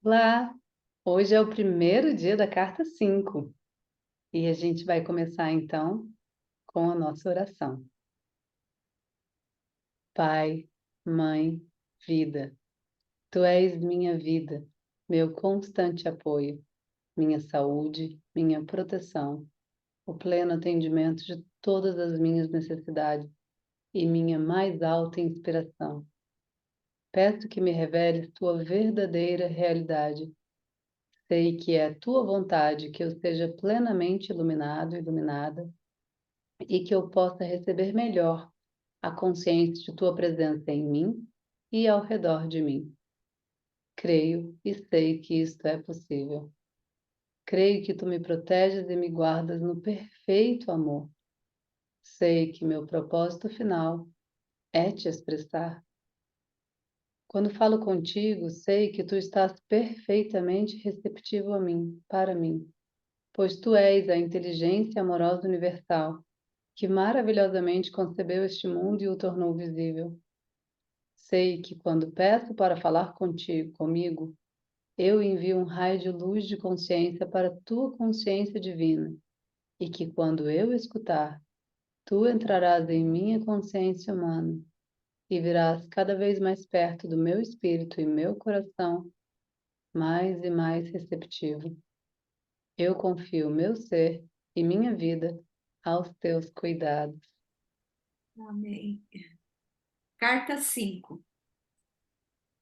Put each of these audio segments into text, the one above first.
Olá! Hoje é o primeiro dia da carta 5 e a gente vai começar então com a nossa oração. Pai, Mãe, Vida, Tu és minha vida, meu constante apoio, minha saúde, minha proteção, o pleno atendimento de todas as minhas necessidades e minha mais alta inspiração. Peço que me reveles Tua verdadeira realidade. Sei que é Tua vontade que eu seja plenamente iluminado, iluminada, e que eu possa receber melhor a consciência de Tua presença em mim e ao redor de mim. Creio e sei que isto é possível. Creio que Tu me proteges e me guardas no perfeito amor. Sei que meu propósito final é Te expressar. Quando falo contigo, sei que Tu estás perfeitamente receptivo a mim, para mim, pois Tu és a inteligência amorosa universal que maravilhosamente concebeu este mundo e o tornou visível. Sei que quando peço para falar contigo, comigo, eu envio um raio de luz de consciência para a tua consciência divina, e que quando eu escutar, tu entrarás em minha consciência humana e virás cada vez mais perto do meu espírito e meu coração, mais e mais receptivo. Eu confio meu ser e minha vida aos teus cuidados. Amém. Carta 5.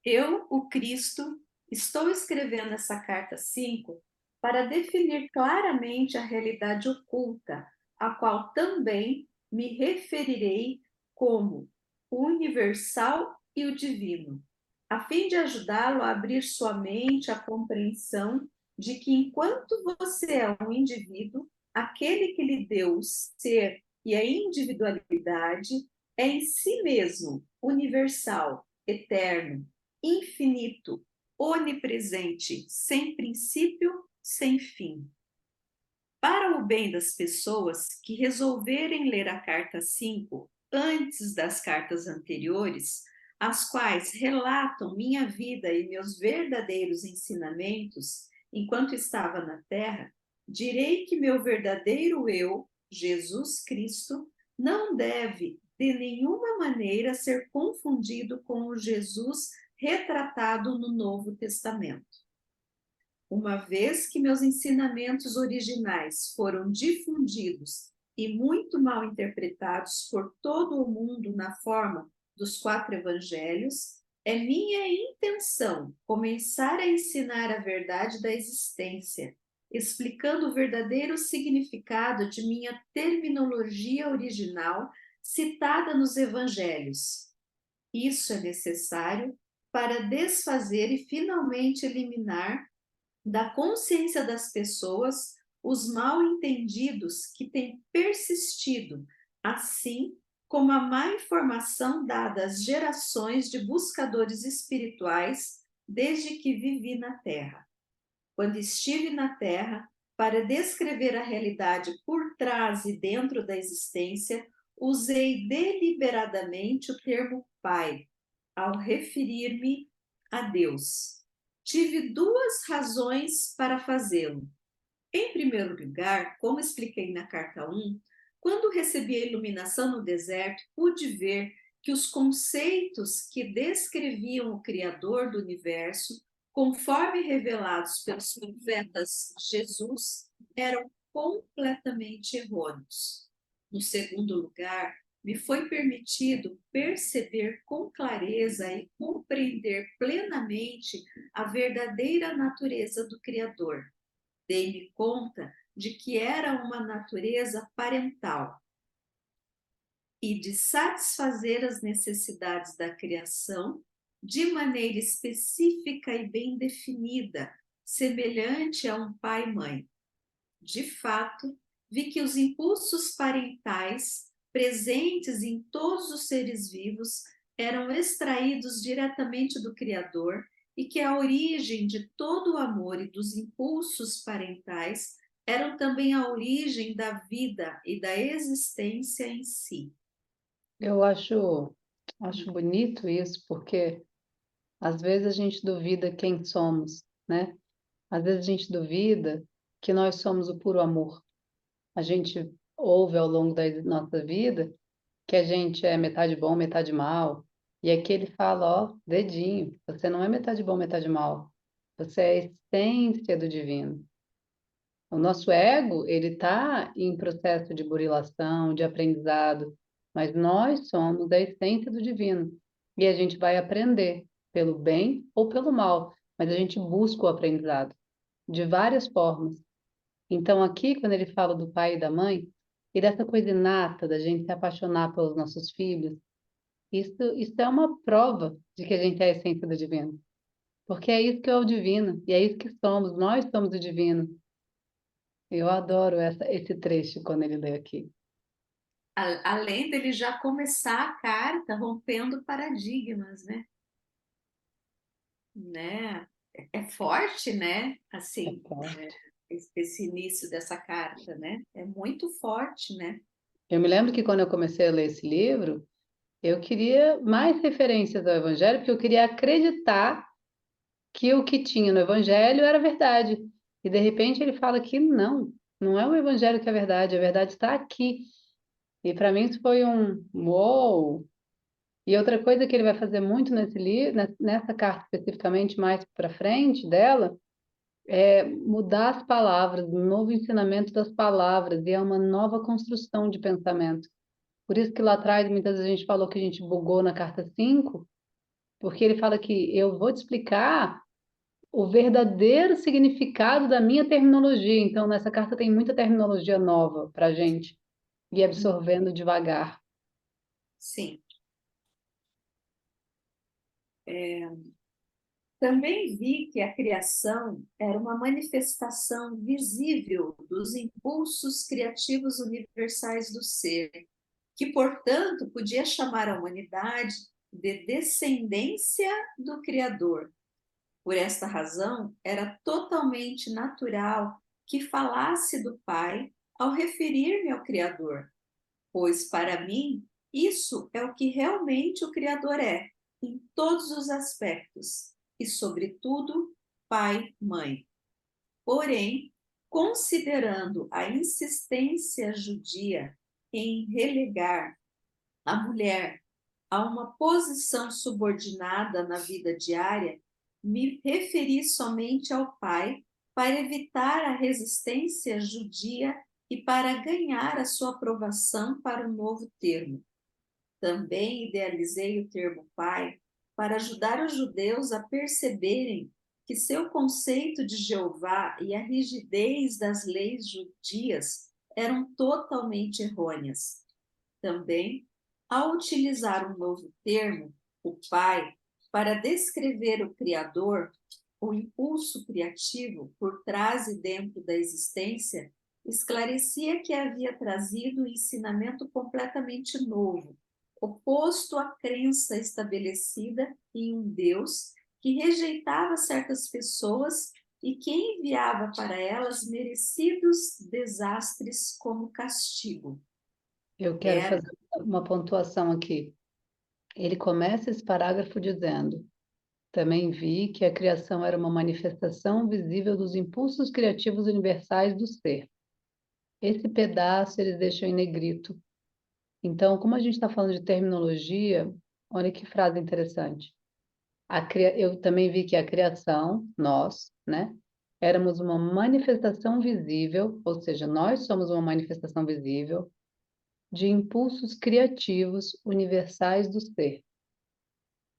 Eu, o Cristo, estou escrevendo essa carta 5 para definir claramente a realidade oculta, a qual também me referirei como o universal e o divino, a fim de ajudá-lo a abrir sua mente à compreensão de que enquanto você é um indivíduo, aquele que lhe deu o ser e a individualidade é em si mesmo universal, eterno, infinito, onipresente, sem princípio, sem fim. Para o bem das pessoas que resolverem ler a carta 5 antes das cartas anteriores, as quais relatam minha vida e meus verdadeiros ensinamentos enquanto estava na Terra, direi que meu verdadeiro eu, Jesus Cristo, não deve de nenhuma maneira ser confundido com o Jesus retratado no Novo Testamento. Uma vez que meus ensinamentos originais foram difundidos e muito mal interpretados por todo o mundo na forma dos 4 evangelhos, é minha intenção começar a ensinar a verdade da existência, explicando o verdadeiro significado de minha terminologia original citada nos evangelhos. Isso é necessário para desfazer e finalmente eliminar da consciência das pessoas os mal-entendidos que têm persistido, assim como a má informação dada às gerações de buscadores espirituais desde que vivi na Terra. Quando estive na Terra, para descrever a realidade por trás e dentro da existência, usei deliberadamente o termo Pai, ao referir-me a Deus. Tive duas razões para fazê-lo. Em primeiro lugar, como expliquei na carta 1, quando recebi a iluminação no deserto, pude ver que os conceitos que descreviam o Criador do universo, conforme revelados pelos profetas Jesus, eram completamente errôneos. No segundo lugar, me foi permitido perceber com clareza e compreender plenamente a verdadeira natureza do Criador. Dei-me conta de que era uma natureza parental e de satisfazer as necessidades da criação de maneira específica e bem definida, semelhante a um pai e mãe. De fato, vi que os impulsos parentais presentes em todos os seres vivos eram extraídos diretamente do Criador e que a origem de todo o amor e dos impulsos parentais eram também a origem da vida e da existência em si. Eu acho bonito isso, porque às vezes a gente duvida quem somos né? Às vezes a gente duvida que nós somos o puro amor. A gente ouve ao longo da nossa vida que a gente é metade bom, metade mal. E aqui ele fala, ó, dedinho, você não é metade bom, metade mal. Você é a essência do divino. O nosso ego, ele está em processo de burilação, de aprendizado, mas nós somos a essência do divino. E a gente vai aprender pelo bem ou pelo mal, mas a gente busca o aprendizado de várias formas. Então, aqui, quando ele fala do pai e da mãe, e dessa coisa inata da gente se apaixonar pelos nossos filhos, isso é uma prova de que a gente é a essência do divino. Porque é isso que é o divino, e é isso que somos, nós somos o divino. Eu adoro esse trecho quando ele lê aqui. Além dele já começar a carta rompendo paradigmas, né? É forte, né? É Assim, forte. esse início dessa carta, né? É muito forte, né? Eu me lembro que quando eu comecei a ler esse livro, eu queria mais referências ao Evangelho, porque eu queria acreditar que o que tinha no Evangelho era verdade. E de repente ele fala que não, não é o Evangelho que é a verdade está aqui. E para mim isso foi um uou! E outra coisa que ele vai fazer muito nesse livro, nessa carta especificamente, mais para frente dela, é mudar as palavras, um novo ensinamento das palavras, e é uma nova construção de pensamento. Por isso que lá atrás muitas vezes a gente falou que a gente bugou na carta 5, porque ele fala que eu vou te explicar o verdadeiro significado da minha terminologia. Então, nessa carta tem muita terminologia nova para a gente ir absorvendo devagar. Sim. Também vi que a criação era uma manifestação visível dos impulsos criativos universais do ser, que, portanto, podia chamar a humanidade de descendência do Criador. Por esta razão, era totalmente natural que falasse do Pai ao referir-me ao Criador, pois, para mim, isso é o que realmente o Criador é, em todos os aspectos, e, sobretudo, pai, mãe. Porém, considerando a insistência judia em relegar a mulher a uma posição subordinada na vida diária, me referi somente ao pai para evitar a resistência judia e para ganhar a sua aprovação para o novo termo. Também idealizei o termo pai para ajudar os judeus a perceberem que seu conceito de Jeová e a rigidez das leis judias eram totalmente errôneas. Também, ao utilizar um novo termo, o pai, para descrever o Criador, o impulso criativo por trás e dentro da existência, esclarecia que havia trazido um ensinamento completamente novo, oposto à crença estabelecida em um Deus que rejeitava certas pessoas e que enviava para elas merecidos desastres como castigo. Eu quero Era, fazer uma pontuação aqui. Ele começa esse parágrafo dizendo: também vi que a criação era uma manifestação visível dos impulsos criativos universais do ser. Esse pedaço eles deixam em negrito. Então, como a gente está falando de terminologia, olha que frase interessante. Eu também vi que a criação, nós, né, éramos uma manifestação visível, ou seja, nós somos uma manifestação visível de impulsos criativos universais do ser.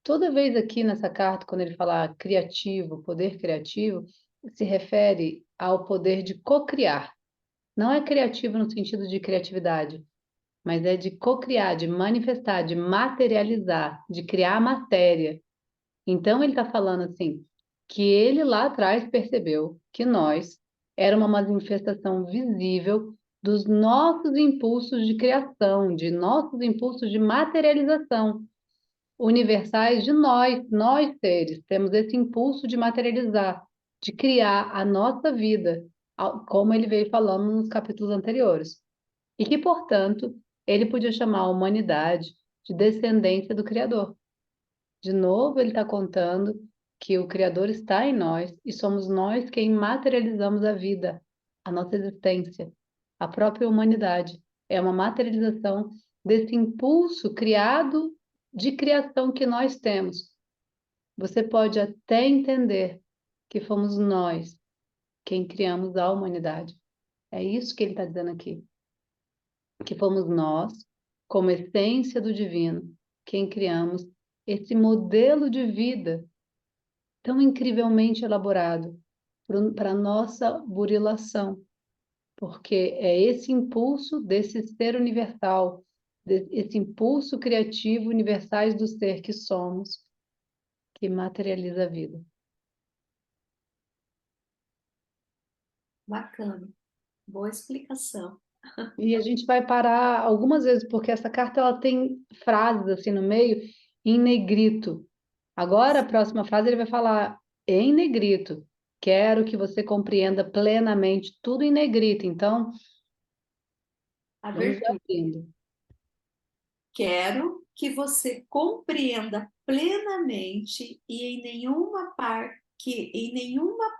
Toda vez aqui nessa carta, quando ele fala criativo, poder criativo, se refere ao poder de cocriar. Não é criativo no sentido de criatividade, mas é de cocriar, de manifestar, de materializar, de criar matéria. Então ele está falando assim, que ele lá atrás percebeu que nós era uma manifestação visível dos nossos impulsos de criação, de nossos impulsos de materialização universais de nós seres, temos esse impulso de materializar, de criar a nossa vida, como ele veio falando nos capítulos anteriores. E que, portanto, ele podia chamar a humanidade de descendência do Criador. De novo, ele está contando que o Criador está em nós e somos nós quem materializamos a vida, a nossa existência, a própria humanidade. É uma materialização desse impulso criado de criação que nós temos. Você pode até entender que fomos nós quem criamos a humanidade. É isso que ele está dizendo aqui. Que fomos nós, como essência do divino, quem criamos esse modelo de vida tão incrivelmente elaborado para a nossa burilação, porque é esse impulso desse ser universal, esse impulso criativo universais do ser que somos, que materializa a vida. Bacana. Boa explicação. E a gente vai parar algumas vezes, porque essa carta ela tem frases assim no meio em negrito. Agora, a próxima frase ele vai falar em negrito. Quero que você compreenda plenamente tudo em negrito. Então, vamos Abertura. abrindo. Quero que você compreenda plenamente e em nenhuma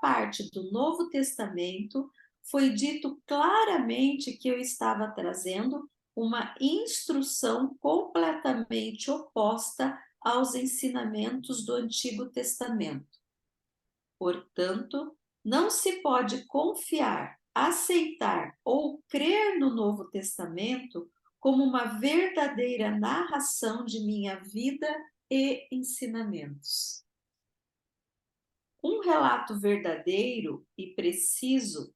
parte do Novo Testamento foi dito claramente que eu estava trazendo uma instrução completamente oposta aos ensinamentos do Antigo Testamento. Portanto, não se pode confiar, aceitar ou crer no Novo Testamento como uma verdadeira narração de minha vida e ensinamentos. Um relato verdadeiro e preciso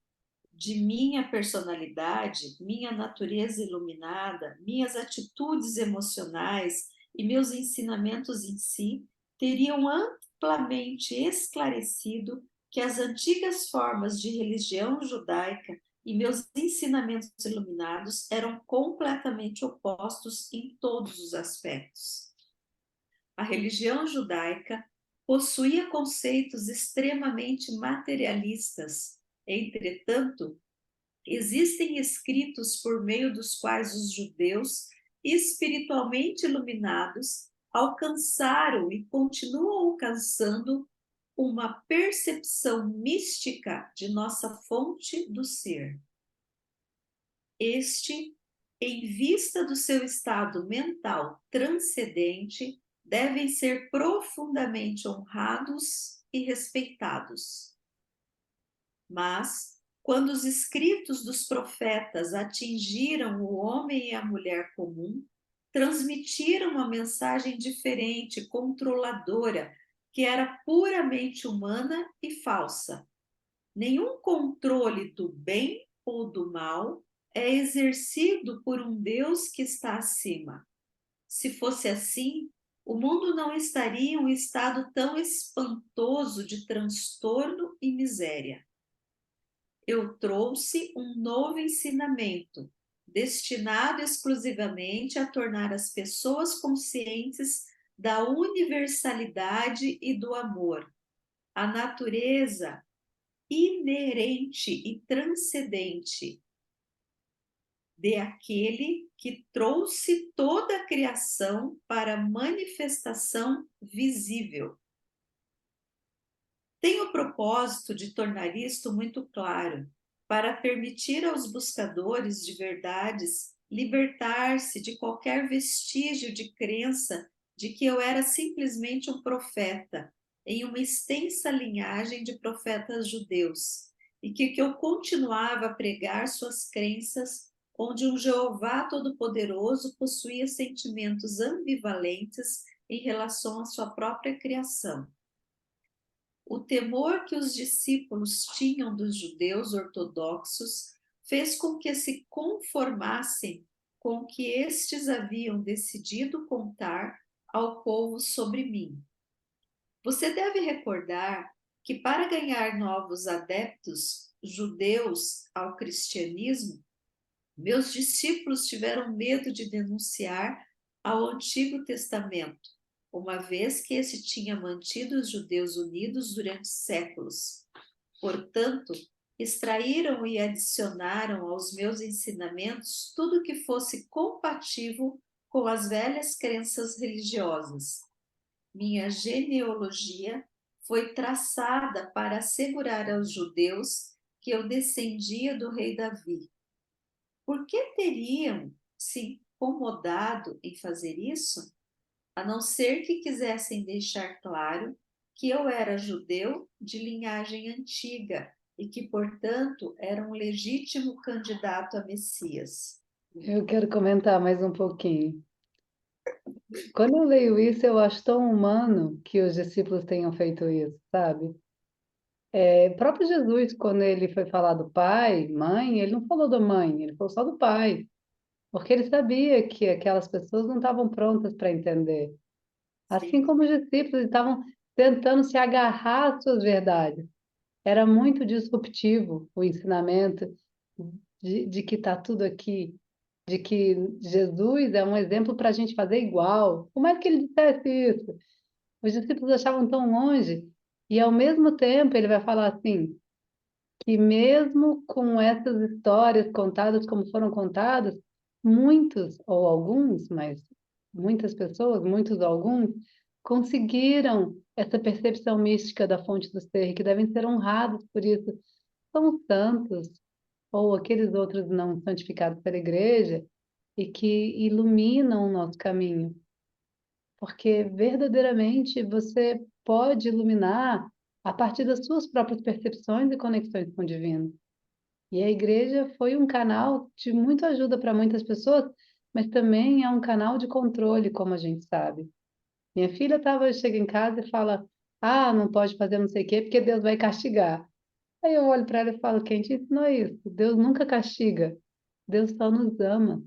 de minha personalidade, minha natureza iluminada, minhas atitudes emocionais e meus ensinamentos em si teriam amplamente esclarecido que as antigas formas de religião judaica e meus ensinamentos iluminados eram completamente opostos em todos os aspectos. A religião judaica possuía conceitos extremamente materialistas. Entretanto, existem escritos por meio dos quais os judeus, espiritualmente iluminados, alcançaram e continuam alcançando uma percepção mística de nossa fonte do ser. Este, em vista do seu estado mental transcendente, devem ser profundamente honrados e respeitados. Mas, quando os escritos dos profetas atingiram o homem e a mulher comum, transmitiram uma mensagem diferente, controladora, que era puramente humana e falsa. Nenhum controle do bem ou do mal é exercido por um Deus que está acima. Se fosse assim, o mundo não estaria em um estado tão espantoso de transtorno e miséria. Eu trouxe um novo ensinamento, destinado exclusivamente a tornar as pessoas conscientes da universalidade e do amor, a natureza inerente e transcendente de aquele que trouxe toda a criação para manifestação visível. Tenho o propósito de tornar isto muito claro, para permitir aos buscadores de verdades libertar-se de qualquer vestígio de crença de que eu era simplesmente um profeta, em uma extensa linhagem de profetas judeus, e que eu continuava a pregar suas crenças, onde um Jeová Todo-Poderoso possuía sentimentos ambivalentes em relação à sua própria criação. O temor que os discípulos tinham dos judeus ortodoxos fez com que se conformassem com o que estes haviam decidido contar ao povo sobre mim. Você deve recordar que, para ganhar novos adeptos judeus ao cristianismo, meus discípulos tiveram medo de denunciar ao Antigo Testamento, uma vez que esse tinha mantido os judeus unidos durante séculos. Portanto, extraíram e adicionaram aos meus ensinamentos tudo que fosse compatível com as velhas crenças religiosas. Minha genealogia foi traçada para assegurar aos judeus que eu descendia do rei Davi. Por que teriam se incomodado em fazer isso? A não ser que quisessem deixar claro que eu era judeu de linhagem antiga e que, portanto, era um legítimo candidato a Messias. Eu quero comentar mais um pouquinho. Quando eu leio isso, eu acho tão humano que os discípulos tenham feito isso, sabe? O próprio Jesus, quando ele foi falar do pai, mãe, ele não falou da mãe, ele falou só do pai, porque ele sabia que aquelas pessoas não estavam prontas para entender. Assim Sim, como os discípulos estavam tentando se agarrar às suas verdades. Era muito disruptivo o ensinamento de que está tudo aqui, de que Jesus é um exemplo para a gente fazer igual. Por mais que ele dissesse isso, os discípulos achavam tão longe, e ao mesmo tempo ele vai falar assim, que mesmo com essas histórias contadas como foram contadas, muitos ou alguns, mas muitas pessoas, muitos ou alguns, conseguiram essa percepção mística da fonte do ser, que devem ser honrados por isso. São os santos, ou aqueles outros não santificados pela igreja, e que iluminam o nosso caminho. Porque verdadeiramente você pode iluminar a partir das suas próprias percepções e conexões com o divino. E a igreja foi um canal de muita ajuda para muitas pessoas, mas também é um canal de controle, como a gente sabe. Minha filha chega em casa e fala: Ah, não pode fazer não sei o quê, porque Deus vai castigar. Aí eu olho para ela e falo: Quem te ensinou isso? Deus nunca castiga. Deus só nos ama.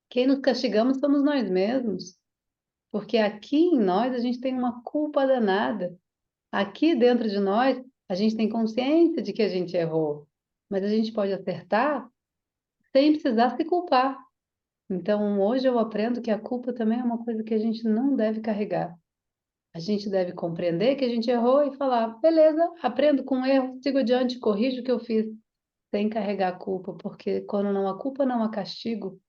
Quem nos castigamos somos nós mesmos, porque aqui em nós a gente tem uma culpa danada. Aqui dentro de nós a gente tem consciência de que a gente errou, mas a gente pode acertar sem precisar se culpar. Então, hoje eu aprendo que a culpa também é uma coisa que a gente não deve carregar. A gente deve compreender que a gente errou e falar, beleza, aprendo com o erro, sigo adiante, corrijo o que eu fiz, sem carregar a culpa, porque quando não há culpa, não há castigo,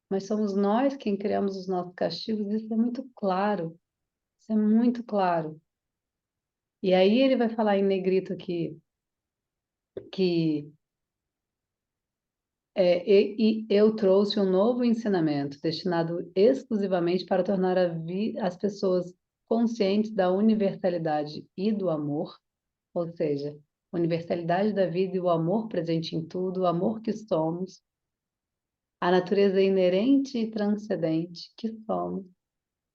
mas somos nós quem criamos os nossos castigos, isso é muito claro, isso é muito claro. E aí ele vai falar em negrito aqui, que e eu trouxe um novo ensinamento destinado exclusivamente para tornar as pessoas conscientes da universalidade e do amor, ou seja, universalidade da vida e o amor presente em tudo, o amor que somos, a natureza inerente e transcendente que somos.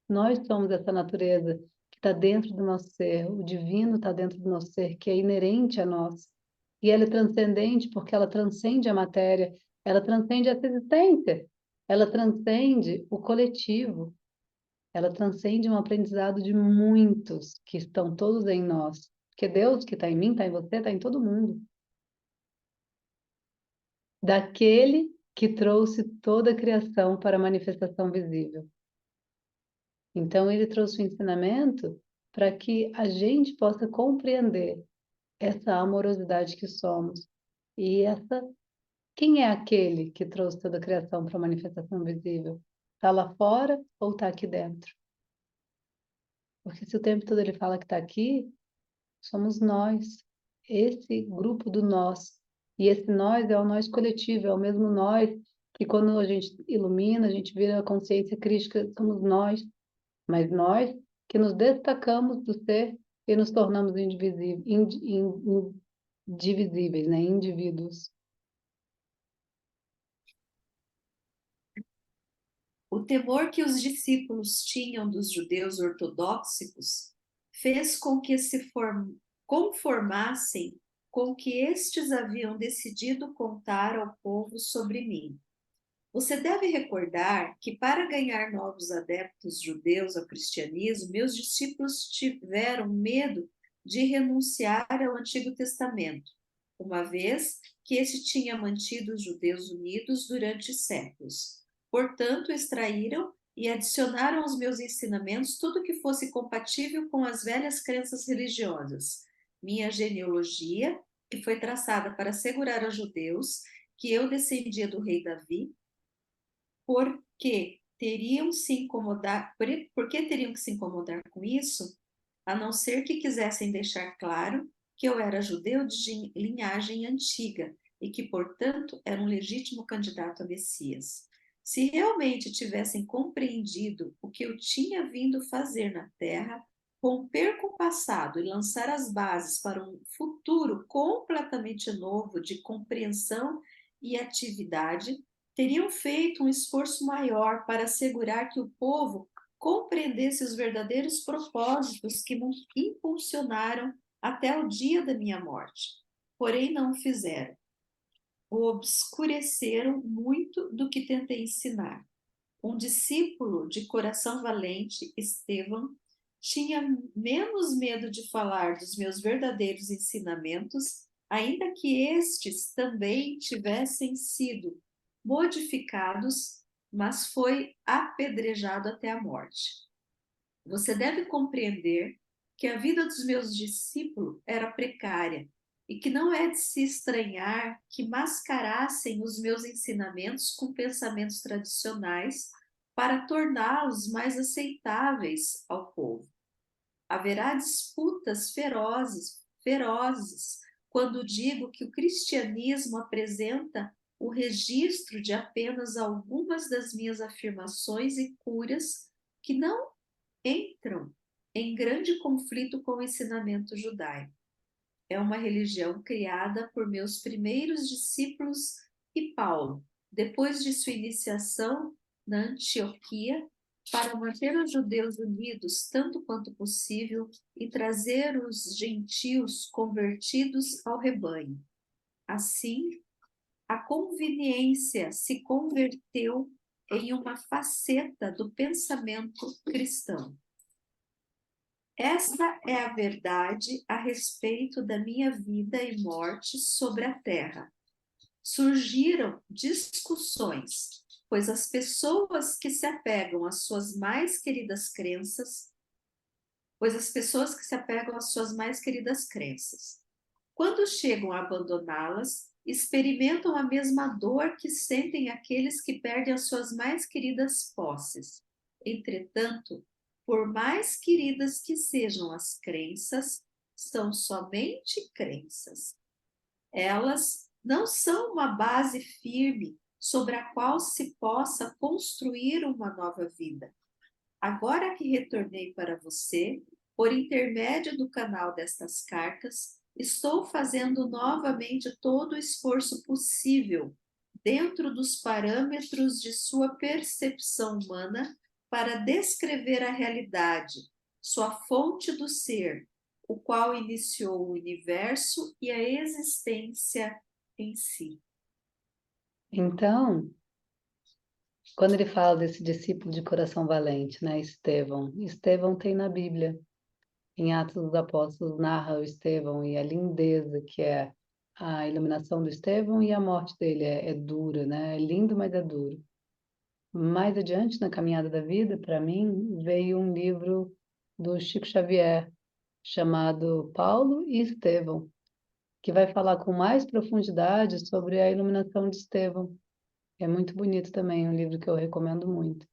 Nós somos essa natureza que está dentro do nosso ser, o divino está dentro do nosso ser, que é inerente a nós. E ela é transcendente porque ela transcende a matéria, ela transcende essa existência, ela transcende o coletivo, ela transcende um aprendizado de muitos que estão todos em nós. Porque Deus que está em mim, está em você, está em todo mundo. Daquele que trouxe toda a criação para a manifestação visível. Então, ele trouxe o ensinamento para que a gente possa compreender essa amorosidade que somos e quem é aquele que trouxe toda a criação para a manifestação visível? Está lá fora ou está aqui dentro? Porque se o tempo todo ele fala que está aqui, somos nós, esse grupo do nós. E esse nós é o nós coletivo, é o mesmo nós que quando a gente ilumina, a gente vira a consciência crística, somos nós. Mas nós que nos destacamos do ser e nos tornamos indivisíveis, né? Indivíduos. o temor que os discípulos tinham dos judeus ortodoxos fez com que se conformassem com o que estes haviam decidido contar ao povo sobre mim. Você deve recordar que, para ganhar novos adeptos judeus ao cristianismo, meus discípulos tiveram medo de renunciar ao Antigo Testamento, uma vez que este tinha mantido os judeus unidos durante séculos. Portanto, extraíram e adicionaram aos meus ensinamentos tudo que fosse compatível com as velhas crenças religiosas. Minha genealogia, que foi traçada para assegurar aos judeus que eu descendia do rei Davi, porque teriam se incomodar, por que teriam que se incomodar com isso? a não ser que quisessem deixar claro que eu era judeu de linhagem antiga e que, portanto, era um legítimo candidato a Messias. Se realmente tivessem compreendido o que eu tinha vindo fazer na terra, romper com o passado e lançar as bases para um futuro completamente novo de compreensão e atividade, teriam feito um esforço maior para assegurar que o povo compreendesse os verdadeiros propósitos que me impulsionaram até o dia da minha morte. Porém, não o fizeram. O obscureceram muito do que tentei ensinar. Um discípulo de coração valente, Estevão, tinha menos medo de falar dos meus verdadeiros ensinamentos, ainda que estes também tivessem sido modificados, mas foi apedrejado até a morte. Você deve compreender que a vida dos meus discípulos era precária e que não é de se estranhar que mascarassem os meus ensinamentos com pensamentos tradicionais para torná-los mais aceitáveis ao povo. Haverá disputas ferozes quando digo que o cristianismo apresenta o registro de apenas algumas das minhas afirmações e curas que não entram em grande conflito com o ensinamento judaico. É uma religião criada por meus primeiros discípulos e Paulo, depois de sua iniciação na Antioquia, para manter os judeus unidos tanto quanto possível e trazer os gentios convertidos ao rebanho. Assim, a conveniência se converteu em uma faceta do pensamento cristão. Esta é a verdade a respeito da minha vida e morte sobre a terra. Surgiram discussões, pois as pessoas que se apegam às suas mais queridas crenças, quando chegam a abandoná-las, experimentam a mesma dor que sentem aqueles que perdem as suas mais queridas posses. Entretanto, por mais queridas que sejam as crenças, são somente crenças. Elas não são uma base firme sobre a qual se possa construir uma nova vida. Agora que retornei para você, por intermédio do canal destas cartas, estou fazendo novamente todo o esforço possível, dentro dos parâmetros de sua percepção humana, para descrever a realidade, sua fonte do ser, o qual iniciou o universo e a existência em si. Então, quando ele fala desse discípulo de coração valente, né, Estevão tem na Bíblia. Em Atos dos Apóstolos narra o Estevão e a lindeza que é a iluminação do Estevão e a morte dele é dura, né? É lindo, mas é duro. Mais adiante na caminhada da vida, para mim, veio um livro do Chico Xavier chamado Paulo e Estevão, que vai falar com mais profundidade sobre a iluminação de Estevão. É muito bonito também, um livro que eu recomendo muito.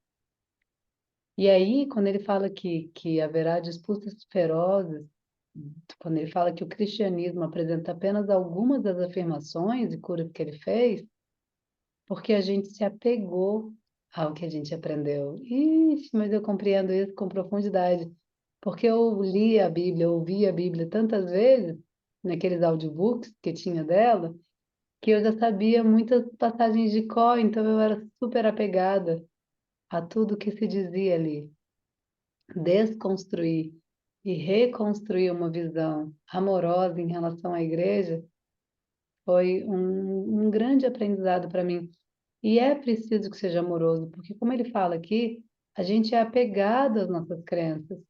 E aí, quando ele fala que haverá disputas ferozes, quando ele fala que o cristianismo apresenta apenas algumas das afirmações e curas que ele fez, porque a gente se apegou ao que a gente aprendeu. Ixi, mas eu compreendo isso com profundidade, porque eu li a Bíblia, eu ouvi a Bíblia tantas vezes, naqueles audiobooks que tinha dela, que eu já sabia muitas passagens de cor, então eu era super apegada a tudo que se dizia ali. Desconstruir e reconstruir uma visão amorosa em relação à igreja foi um grande aprendizado para mim. E é preciso que seja amoroso, porque, como ele fala aqui, a gente é apegado às nossas crenças.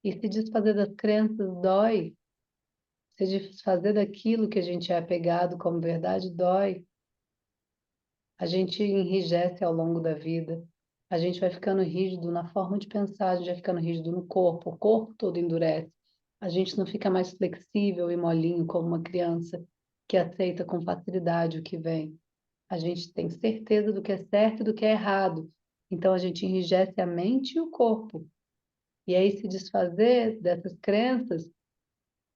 E se desfazer das crenças dói. Se desfazer daquilo que a gente é apegado como verdade dói. A gente enrijece ao longo da vida. A gente vai ficando rígido na forma de pensar, a gente vai ficando rígido no corpo, o corpo todo endurece. A gente não fica mais flexível e molinho como uma criança que aceita com facilidade o que vem. A gente tem certeza do que é certo e do que é errado. Então a gente enrijece a mente e o corpo. E aí se desfazer dessas crenças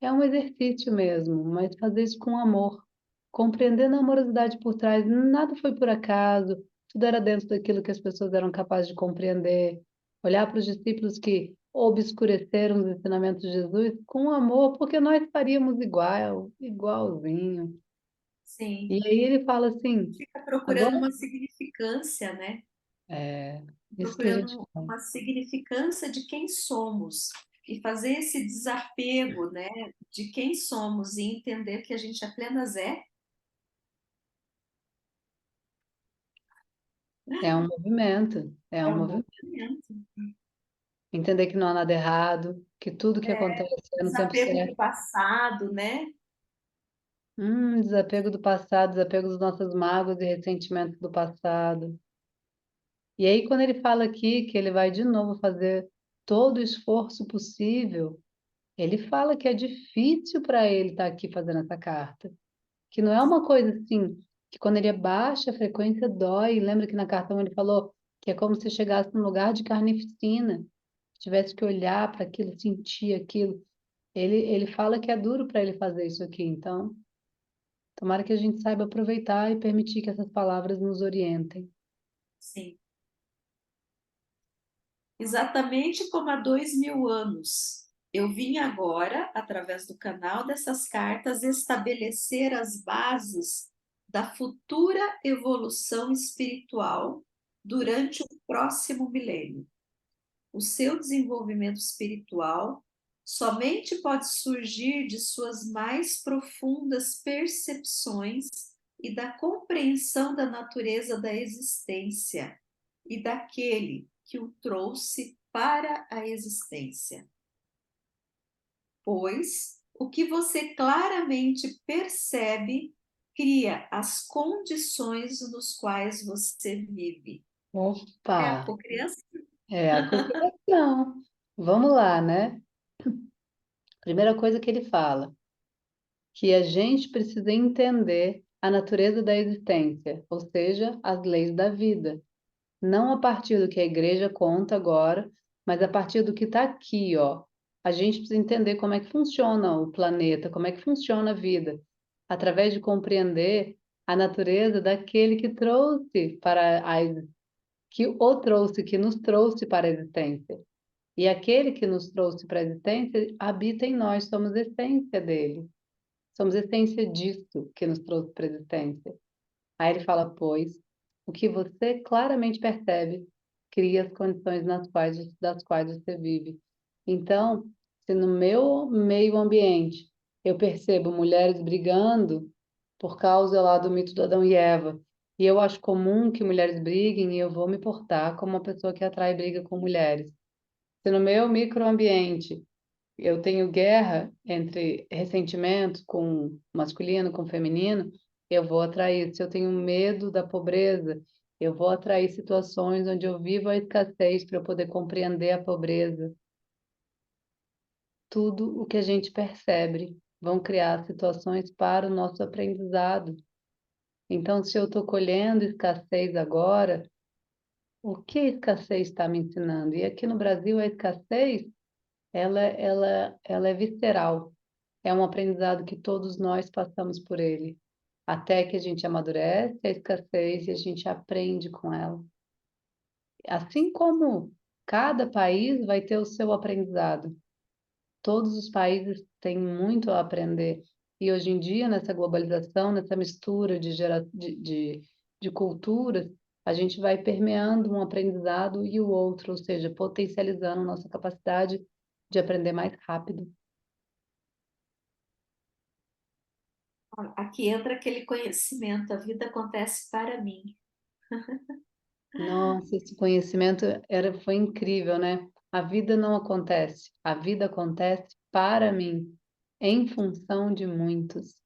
é um exercício mesmo, mas fazer isso com amor, compreendendo a amorosidade por trás. Nada foi por acaso, tudo era dentro daquilo que as pessoas eram capazes de compreender. Olhar para os discípulos que obscureceram os ensinamentos de Jesus com amor, porque nós faríamos igual, igualzinho. Sim. E aí ele fala assim, Fica procurando agora uma significância, né? é isso que a gente Procurando faz. uma significância de quem somos e fazer esse desapego, né, de quem somos e entender que a gente apenas é. É um movimento, é É um um movimento. movimento. Entender que não há nada errado, que tudo que acontece é no tempo Desapego do certo. passado, né? Desapego do passado, desapego dos nossos mágoas e ressentimentos do passado. E aí, quando ele fala aqui que ele vai de novo fazer todo o esforço possível, ele fala que é difícil para ele estar aqui fazendo essa carta. Que não é uma coisa assim, que quando ele abaixa a frequência dói. Lembra que na carta ele falou que é como se chegasse num lugar de carnificina, tivesse que olhar para aquilo, sentir aquilo. Ele fala que é duro para ele fazer isso aqui, então tomara que a gente saiba aproveitar e permitir que essas palavras nos orientem. Sim. Exatamente como há 2000 anos. Eu vim agora, através do canal dessas cartas, estabelecer as bases da futura evolução espiritual durante o próximo milênio. O seu desenvolvimento espiritual somente pode surgir de suas mais profundas percepções e da compreensão da natureza da existência e daquele que o trouxe para a existência. Pois o que você claramente percebe cria as condições nos quais você vive. É a Opa, cocriação. é a cocriação. Vamos lá, né? Primeira coisa que ele fala, que a gente precisa entender a natureza da existência, ou seja, as leis da vida. Não a partir do que a igreja conta agora, mas a partir do que está aqui, ó. A gente precisa entender como é que funciona o planeta, como é que funciona a vida, através de compreender a natureza daquele que trouxe para a que o trouxe, que nos trouxe para a existência. E aquele que nos trouxe para a existência habita em nós, somos essência dele. Somos essência disso que nos trouxe para a existência. Aí ele fala, pois, o que você claramente percebe cria as condições das quais você vive. Então, se no meu meio ambiente eu percebo mulheres brigando por causa lá do mito do Adão e Eva, e eu acho comum que mulheres briguem, e eu vou me portar como uma pessoa que atrai briga com mulheres. Se no meu microambiente eu tenho guerra entre ressentimento com masculino, com feminino, eu vou atrair. Se eu tenho medo da pobreza, eu vou atrair situações onde eu vivo a escassez para eu poder compreender a pobreza. Tudo o que a gente percebe vão criar situações para o nosso aprendizado. Então, se eu estou colhendo escassez agora, o que a escassez está me ensinando? E aqui no Brasil, a escassez, ela é visceral. É um aprendizado que todos nós passamos por ele, até que a gente amadurece a escassez e a gente aprende com ela. Assim como cada país vai ter o seu aprendizado, todos os países têm muito a aprender. E hoje em dia, nessa globalização, nessa mistura de culturas, a gente vai permeando um aprendizado e o outro, ou seja, potencializando nossa capacidade de aprender mais rápido. Aqui entra aquele conhecimento, a vida acontece para mim. Nossa, esse conhecimento foi incrível, né? A vida não acontece, a vida acontece para mim, em função de muitos.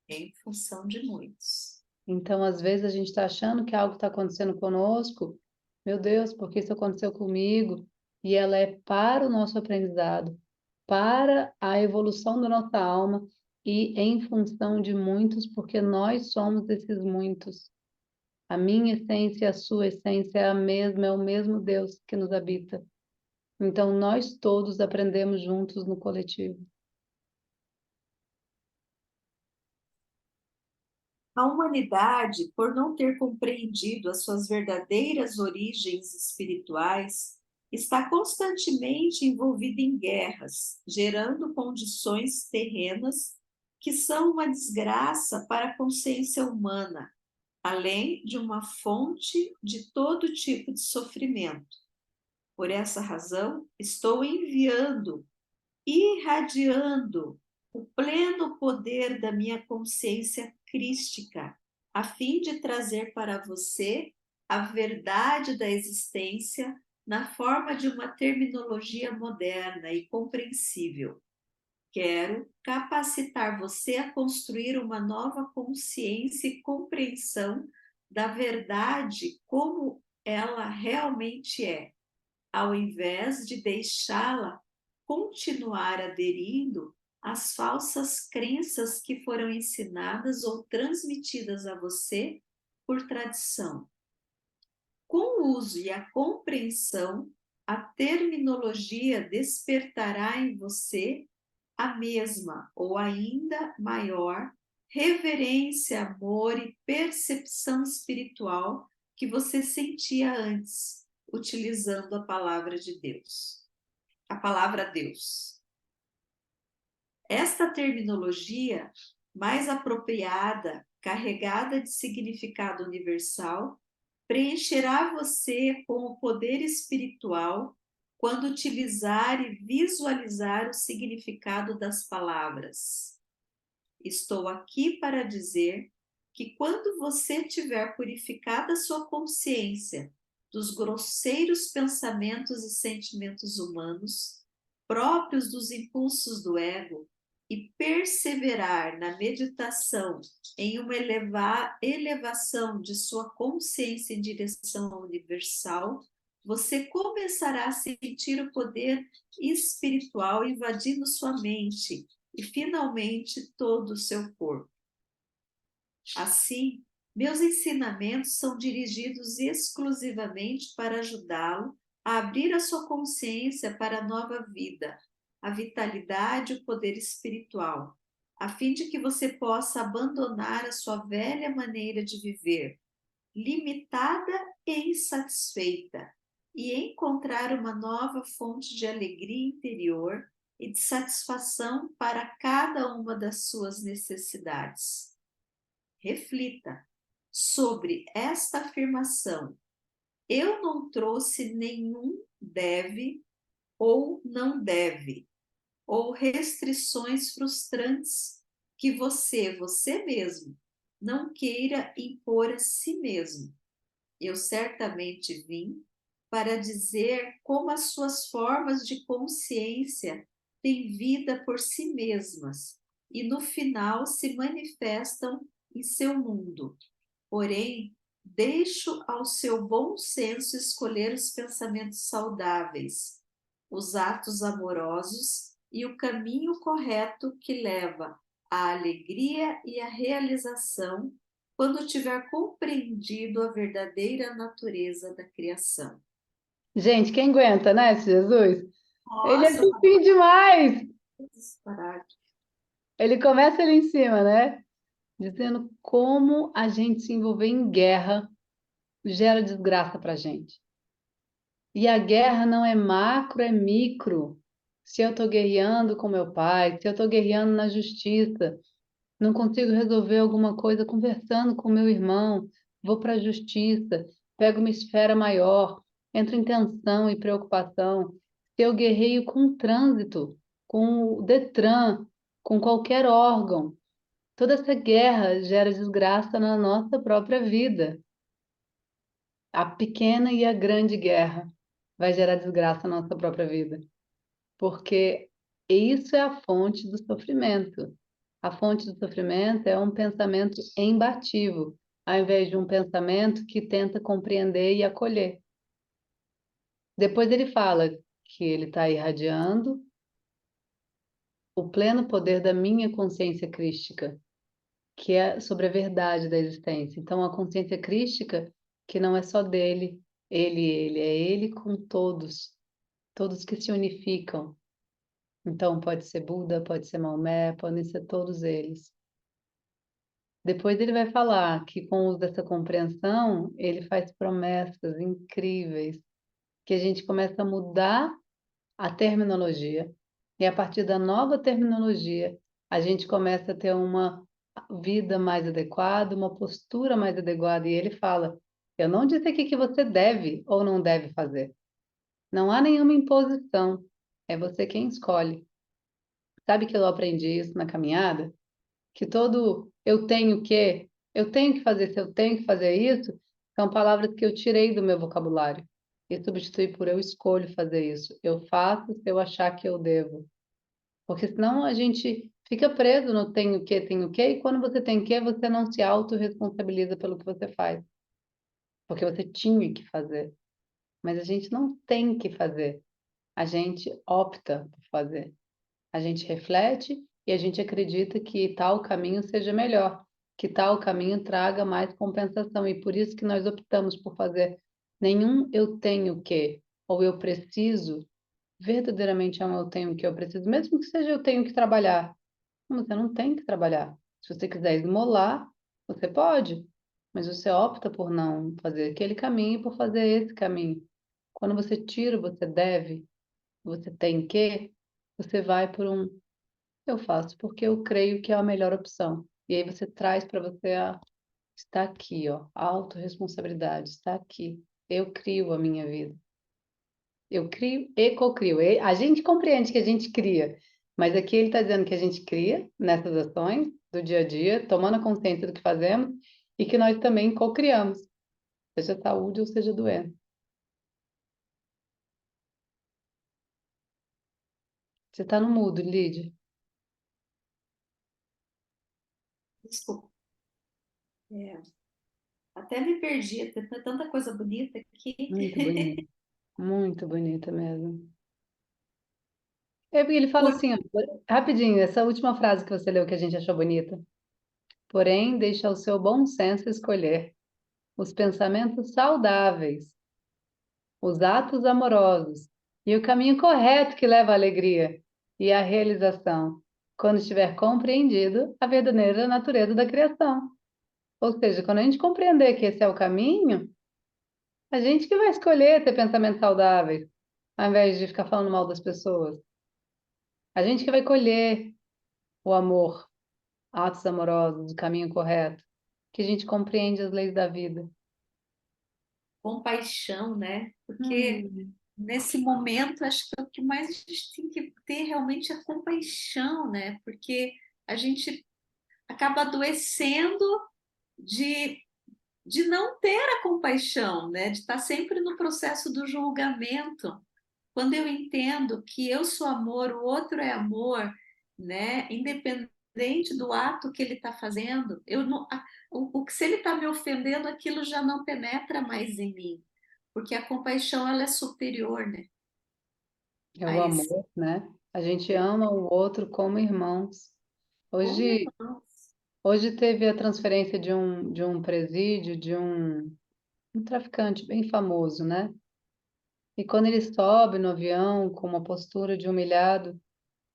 Em função de muitos. Então, às vezes, a gente está achando que algo está acontecendo conosco, meu Deus, porque isso aconteceu comigo? E ela é para o nosso aprendizado, para a evolução da nossa alma e em função de muitos, porque nós somos esses muitos. A minha essência e a sua essência é a mesma, é o mesmo Deus que nos habita. Então, nós todos aprendemos juntos no coletivo. A humanidade, por não ter compreendido as suas verdadeiras origens espirituais, está constantemente envolvida em guerras, gerando condições terrenas que são uma desgraça para a consciência humana, além de uma fonte de todo tipo de sofrimento. Por essa razão, estou enviando, irradiando o pleno poder da minha consciência crística, a fim de trazer para você a verdade da existência na forma de uma terminologia moderna e compreensível. Quero capacitar você a construir uma nova consciência e compreensão da verdade como ela realmente é, ao invés de deixá-la continuar aderindo às falsas crenças que foram ensinadas ou transmitidas a você por tradição. Com o uso e a compreensão, a terminologia despertará em você a mesma ou ainda maior reverência, amor e percepção espiritual que você sentia antes, utilizando a palavra de Deus. A palavra Deus. Esta terminologia mais apropriada, carregada de significado universal, preencherá você com o poder espiritual quando utilizar e visualizar o significado das palavras. Estou aqui para dizer que quando você tiver purificado a sua consciência dos grosseiros pensamentos e sentimentos humanos, próprios dos impulsos do ego, e perseverar na meditação em uma elevação de sua consciência em direção ao universal, você começará a sentir o poder espiritual invadindo sua mente e, finalmente, todo o seu corpo. Assim, meus ensinamentos são dirigidos exclusivamente para ajudá-lo a abrir a sua consciência para a nova vida, a vitalidade e o poder espiritual, a fim de que você possa abandonar a sua velha maneira de viver, limitada e insatisfeita, e encontrar uma nova fonte de alegria interior e de satisfação para cada uma das suas necessidades. Reflita sobre esta afirmação. Eu não trouxe nenhum deve ou não deve, ou restrições frustrantes que você mesmo, não queira impor a si mesmo. Eu certamente vim para dizer como as suas formas de consciência têm vida por si mesmas e no final se manifestam em seu mundo. Porém, deixo ao seu bom senso escolher os pensamentos saudáveis, os atos amorosos e o caminho correto que leva à alegria e à realização quando tiver compreendido a verdadeira natureza da criação. Gente, quem aguenta, né, esse Jesus? Ele é Nossa, fofinho demais! disparado. Ele começa ali em cima, né? Dizendo como a gente se envolver em guerra gera desgraça pra gente. E a guerra não é macro, é micro. Se eu estou guerreando com meu pai, se eu estou guerreando na justiça, não consigo resolver alguma coisa conversando com meu irmão, vou para a justiça, pego uma esfera maior, entro em tensão e preocupação. Se eu guerreio com o trânsito, com o Detran, com qualquer órgão, toda essa guerra gera desgraça na nossa própria vida. A pequena e a grande guerra vai gerar desgraça na nossa própria vida, porque isso é a fonte do sofrimento. A fonte do sofrimento é um pensamento embativo, ao invés de um pensamento que tenta compreender e acolher. Depois ele fala que ele está irradiando o pleno poder da minha consciência crística, que é sobre a verdade da existência. Então, a consciência crística, que não é só dele, ele, é ele com todos. todos que se unificam. Então, pode ser Buda, pode ser Maomé, podem ser todos eles. Depois ele vai falar que com o uso dessa compreensão, ele faz promessas incríveis, que a gente começa a mudar a terminologia. E a partir da nova terminologia, a gente começa a ter uma vida mais adequada, uma postura mais adequada. E ele fala: eu não disse aqui que você deve ou não deve fazer. Não há nenhuma imposição. É você quem escolhe. Sabe que eu aprendi isso na caminhada? Que todo eu tenho que fazer, se eu tenho que fazer isso, são palavras que eu tirei do meu vocabulário e substituí por eu escolho fazer isso. Eu faço se eu achar que eu devo. Porque senão a gente fica preso no tenho que, e quando você tem que, você não se autorresponsabiliza pelo que você faz. Porque você tinha que fazer. Mas a gente não tem que fazer. A gente opta por fazer. A gente reflete e a gente acredita que tal caminho seja melhor, que tal caminho traga mais compensação. E por isso que nós optamos por fazer nenhum eu tenho que, ou eu preciso, verdadeiramente é um eu tenho que, eu preciso, mesmo que seja eu tenho que trabalhar. Não, você não tem que trabalhar. Se você quiser esmolar, você pode, mas você opta por não fazer aquele caminho e por fazer esse caminho. Quando você tira, você deve, você tem que, você vai por um eu faço porque eu creio que é a melhor opção. E aí você traz para você está aqui, ó, a autorresponsabilidade, está aqui. Eu crio a minha vida. Eu crio e cocrio. A gente compreende que a gente cria, mas aqui ele está dizendo que a gente cria nessas ações do dia a dia, tomando a consciência do que fazemos e que nós também cocriamos, seja saúde ou seja doença. Você está no mudo, Lídia. Desculpa. Até me perdi, tem tanta coisa bonita aqui. Muito bonita mesmo. É porque ele fala Por assim, ó, rapidinho, essa última frase que você leu que a gente achou bonita. Porém, deixa ao seu bom senso escolher os pensamentos saudáveis, os atos amorosos e o caminho correto que leva à alegria e à realização, quando estiver compreendido a verdadeira natureza da criação. Ou seja, quando a gente compreender que esse é o caminho, a gente que vai escolher ter pensamentos saudáveis, ao invés de ficar falando mal das pessoas. A gente que vai colher o amor, atos amorosos, o caminho correto, que a gente compreende as leis da vida. compaixão, né? Porque Hum, nesse momento, acho que o que mais a gente tem que ter realmente é compaixão, né? Porque a gente acaba adoecendo de, de não ter a compaixão, né? De estar sempre no processo do julgamento. Quando eu entendo que eu sou amor, o outro é amor, né? Independente do ato que ele está fazendo, eu não, o que se ele está me ofendendo, aquilo já não penetra mais em mim, porque a compaixão ela é superior, né? é A o esse, amor, né? A gente ama o outro como irmãos. como Hoje, irmãos. hoje teve a transferência de um presídio, um traficante bem famoso, né? E quando ele sobe no avião com uma postura de humilhado,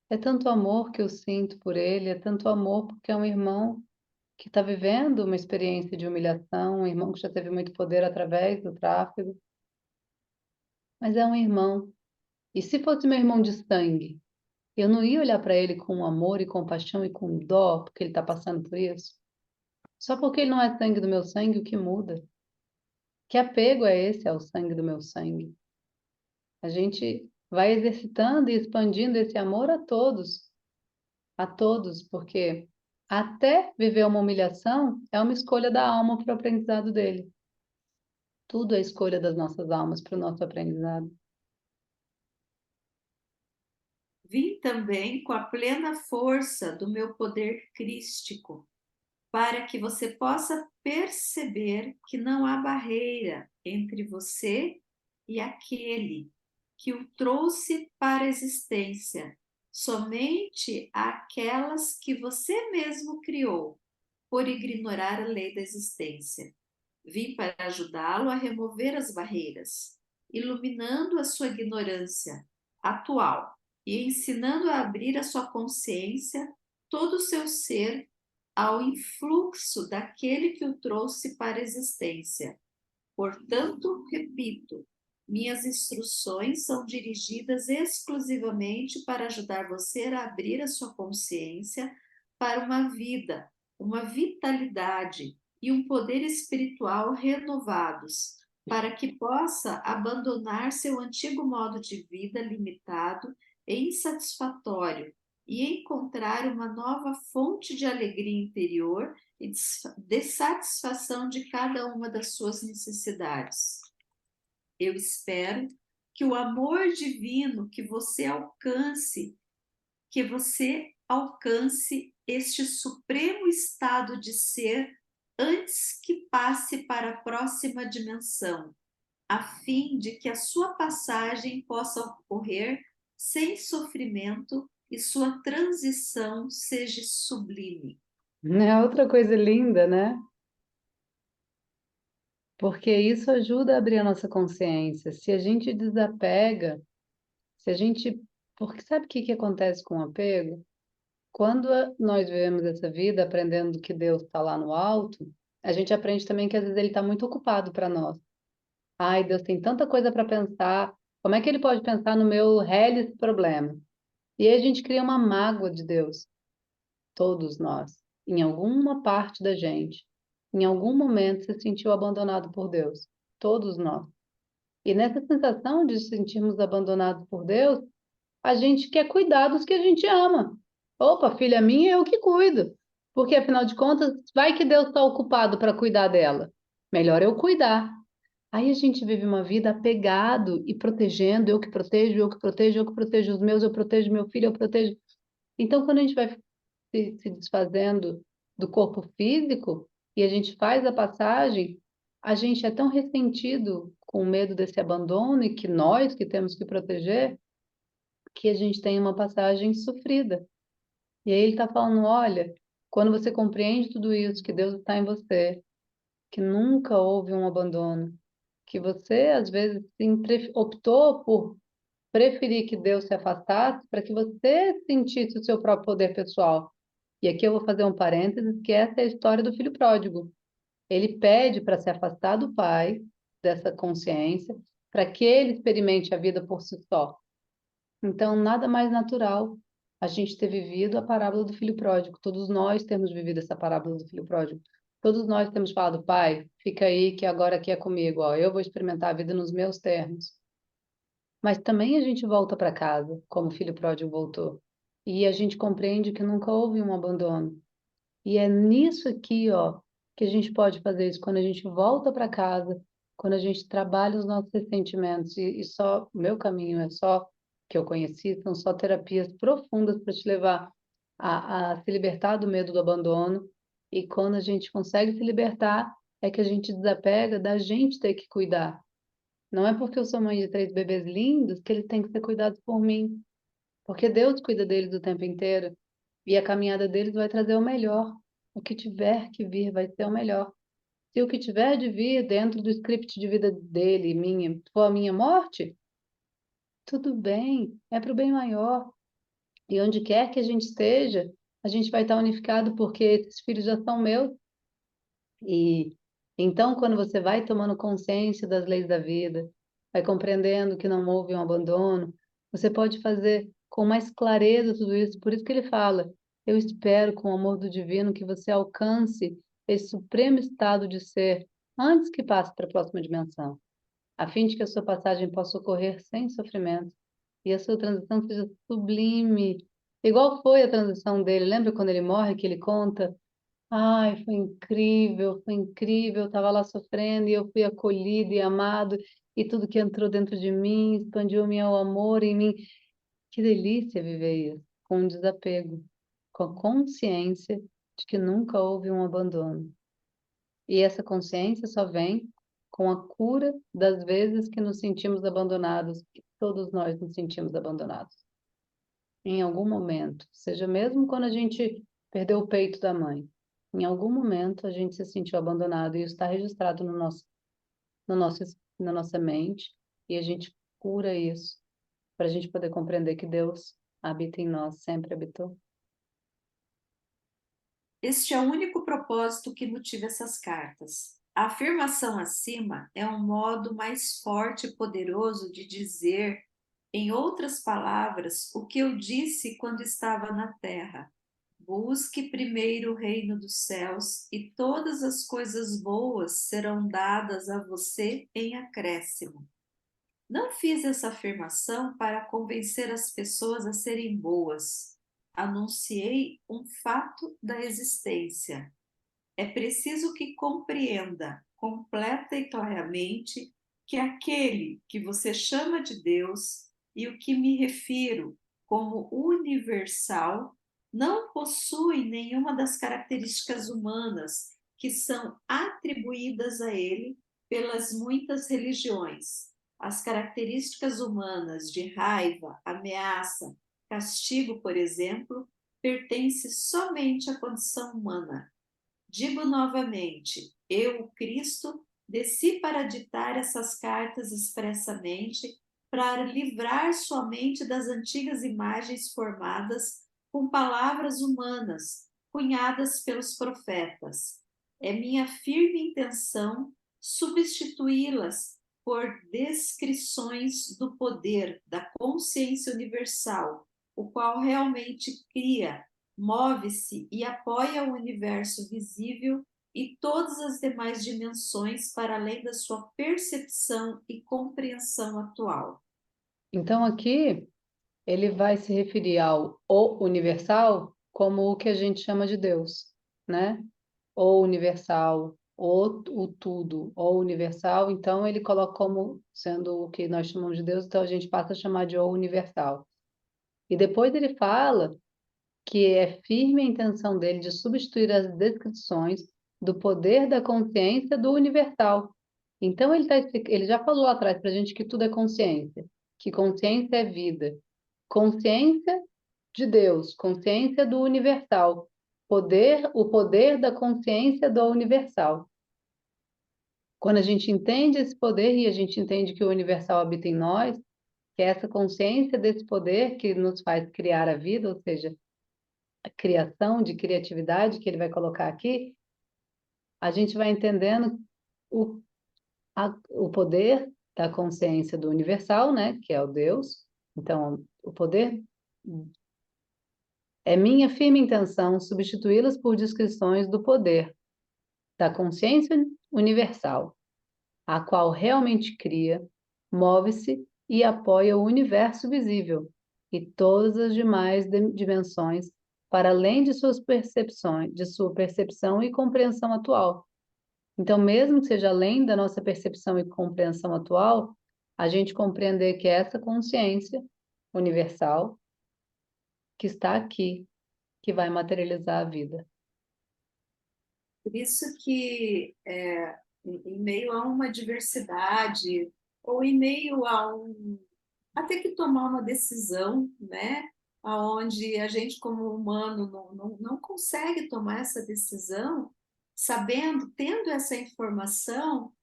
é tanto amor que eu sinto por ele, é tanto amor porque é um irmão que está vivendo uma experiência de humilhação, um irmão que já teve muito poder através do tráfico, mas é um irmão. E se fosse meu irmão de sangue, eu não ia olhar para ele com amor e compaixão e com dó, porque ele está passando por isso? Só porque ele não é sangue do meu sangue, o que muda? Que apego é esse ao sangue do meu sangue? A gente vai exercitando e expandindo esse amor a todos, porque até viver uma humilhação é uma escolha da alma para o aprendizado dele. Tudo é escolha das nossas almas para o nosso aprendizado. Vim também com a plena força do meu poder crístico, para que você possa perceber que não há barreira entre você e aquele que o trouxe para a existência, somente aquelas que você mesmo criou, por ignorar a lei da existência. Vim para ajudá-lo a remover as barreiras, iluminando a sua ignorância, atual e ensinando a abrir a sua consciência, todo o seu ser, ao influxo daquele que o trouxe para a existência. Portanto, repito, minhas instruções são dirigidas exclusivamente para ajudar você a abrir a sua consciência para uma vida, uma vitalidade e um poder espiritual renovados, para que possa abandonar seu antigo modo de vida limitado e insatisfatório e encontrar uma nova fonte de alegria interior e de satisfação de cada uma das suas necessidades. Eu espero que o amor divino que você alcance este supremo estado de ser antes que passe para a próxima dimensão, a fim de que a sua passagem possa ocorrer sem sofrimento e sua transição seja sublime. É outra coisa linda, né? Porque isso ajuda a abrir a nossa consciência. Se a gente desapega, se a gente. Porque sabe o que que acontece com o apego? Quando nós vivemos essa vida aprendendo que Deus está lá no alto, a gente aprende também que às vezes Ele está muito ocupado para nós. Ai, Deus tem tanta coisa para pensar. Como é que Ele pode pensar no meu reles problema? E aí a gente cria uma mágoa de Deus, todos nós, em alguma parte da gente. Em algum momento se sentiu abandonado por Deus, todos nós. E nessa sensação de sentirmos abandonados por Deus, a gente quer cuidar dos que a gente ama. Opa, filha minha, eu que cuido. Porque afinal de contas, vai que Deus está ocupado para cuidar dela. Melhor eu cuidar. Aí a gente vive uma vida apegado e protegendo, eu que protejo, eu que protejo, eu que protejo os meus, eu protejo meu filho, eu protejo. Então, quando a gente vai se desfazendo do corpo físico e a gente faz a passagem, a gente é tão ressentido com o medo desse abandono e que nós que temos que proteger, que a gente tem uma passagem sofrida. E aí ele está falando, olha, quando você compreende tudo isso, que Deus está em você, que nunca houve um abandono, que você às vezes optou por preferir que Deus se afastasse para que você sentisse o seu próprio poder pessoal. E aqui eu vou fazer um parênteses, que essa é a história do filho pródigo. Ele pede para se afastar do pai, dessa consciência, para que ele experimente a vida por si só. Então, nada mais natural a gente ter vivido a parábola do filho pródigo. Todos nós temos vivido essa parábola do filho pródigo. Todos nós temos falado, pai, fica aí que agora aqui é comigo, ó, eu vou experimentar a vida nos meus termos. Mas também a gente volta para casa, como o filho pródigo voltou. E a gente compreende que nunca houve um abandono. E é nisso aqui, ó, que a gente pode fazer isso, quando a gente volta para casa, quando a gente trabalha os nossos ressentimentos. E só, o meu caminho é só, que eu conheci, são só terapias profundas para te levar a se libertar do medo do abandono. E quando a gente consegue se libertar, é que a gente desapega da gente ter que cuidar. Não é porque eu sou mãe de 3 bebês lindos que eles têm que ser cuidados por mim. Porque Deus cuida deles o tempo inteiro. E a caminhada deles vai trazer o melhor. O que tiver que vir vai ser o melhor. Se o que tiver de vir dentro do script de vida dele e minha for a minha morte, tudo bem, é para o bem maior. E onde quer que a gente esteja, a gente vai estar unificado porque esses filhos já são meus. E então, quando você vai tomando consciência das leis da vida, vai compreendendo que não houve um abandono, você pode fazer com mais clareza tudo isso. Por isso que ele fala: eu espero, com o amor do divino, que você alcance esse supremo estado de ser antes que passe para a próxima dimensão, a fim de que a sua passagem possa ocorrer sem sofrimento e a sua transição seja sublime, igual foi a transição dele. Lembra quando ele morre, que ele conta? Ai, foi incrível. Eu estava lá sofrendo e eu fui acolhido e amado, e tudo que entrou dentro de mim expandiu meu amor em mim. Que delícia viver isso, com um desapego, com a consciência de que nunca houve um abandono. E essa consciência só vem com a cura das vezes que nos sentimos abandonados, que todos nós nos sentimos abandonados. Em algum momento, seja mesmo quando a gente perdeu o peito da mãe, em algum momento a gente se sentiu abandonado e isso está registrado no nosso, na nossa mente e a gente cura isso para a gente poder compreender que Deus habita em nós, sempre habitou. Este é o único propósito que motiva essas cartas. A afirmação acima é um modo mais forte e poderoso de dizer, em outras palavras, o que eu disse quando estava na terra. Busque primeiro o reino dos céus e todas as coisas boas serão dadas a você em acréscimo. Não fiz essa afirmação para convencer as pessoas a serem boas. Anunciei um fato da existência. É preciso que compreenda, completa e claramente, que aquele que você chama de Deus e o que me refiro como universal não possui nenhuma das características humanas que são atribuídas a ele pelas muitas religiões. As características humanas de raiva, ameaça, castigo, por exemplo, pertencem somente à condição humana. Digo novamente, eu, o Cristo, desci para ditar essas cartas expressamente para livrar sua mente das antigas imagens formadas com palavras humanas, cunhadas pelos profetas. É minha firme intenção substituí-las por descrições do poder da consciência universal, o qual realmente cria, move-se e apoia o universo visível e todas as demais dimensões para além da sua percepção e compreensão atual. Então, aqui, ele vai se referir ao o universal como o que a gente chama de Deus, né? O universal, o tudo, o universal. Então, ele coloca como sendo o que nós chamamos de Deus, então a gente passa a chamar de o universal. E depois ele fala que é firme a intenção dele de substituir as descrições do poder da consciência do universal. Então, ele já falou lá atrás para a gente que tudo é consciência, que consciência é vida. Consciência de Deus, consciência do universal, o poder da consciência do universal. Quando a gente entende esse poder e a gente entende que o universal habita em nós, que é essa consciência desse poder que nos faz criar a vida, ou seja, a criação de criatividade que ele vai colocar aqui, a gente vai entendendo o, o poder da consciência do universal, né, que é o Deus. Então, o poder é minha firme intenção substituí-las por descrições do poder da consciência universal, a qual realmente cria, move-se e apoia o universo visível e todas as demais dimensões para além de suas percepções, de sua percepção e compreensão atual. Então, mesmo que seja além da nossa percepção e compreensão atual, a gente compreender que é essa consciência universal que está aqui, que vai materializar a vida. Por isso que, em meio a uma diversidade, ou em meio a ter que tomar uma decisão, né? Onde a gente, como humano, não consegue tomar essa decisão, sabendo, tendo essa informação,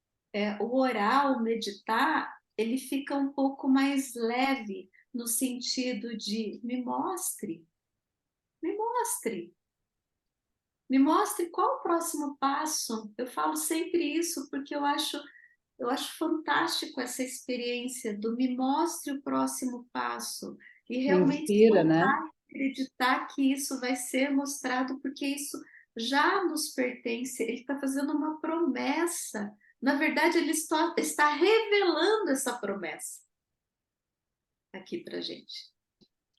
o orar, o meditar, ele fica um pouco mais leve, no sentido de me mostre, me mostre qual o próximo passo. Eu falo sempre isso porque eu acho fantástico essa experiência do me mostre o próximo passo e Me realmente inspira, né? soltar, acreditar que isso vai ser mostrado, porque isso já nos pertence. Ele está fazendo uma promessa. Na verdade, ele está revelando essa promessa aqui para gente.